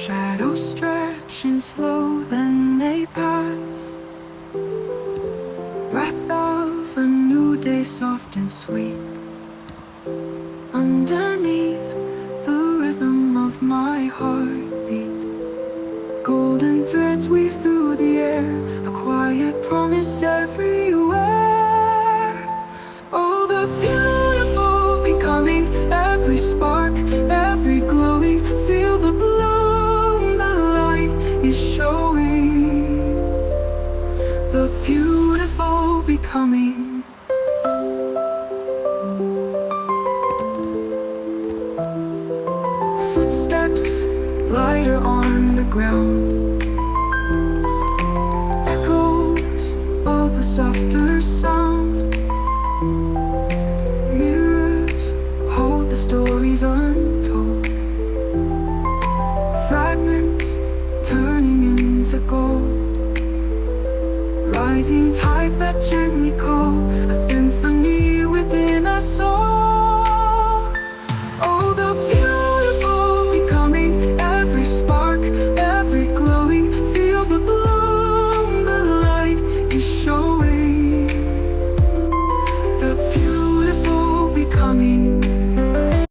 Shadows stretching slow, then they pass. Breath of a new day, soft and sweet. Underneath the rhythm of my heartbeat, golden threads weave through the air, a quiet promise everywhere. Oh, the beautiful becoming, every spark, every glowing. Feel the bloom, the light is showing. The beautiful becoming. Footsteps lighter on the ground, echoes of a softer sound. Mirrors hold the stories untold, fragments turning into gold. Rising tides that gently call, a symphony within our soul.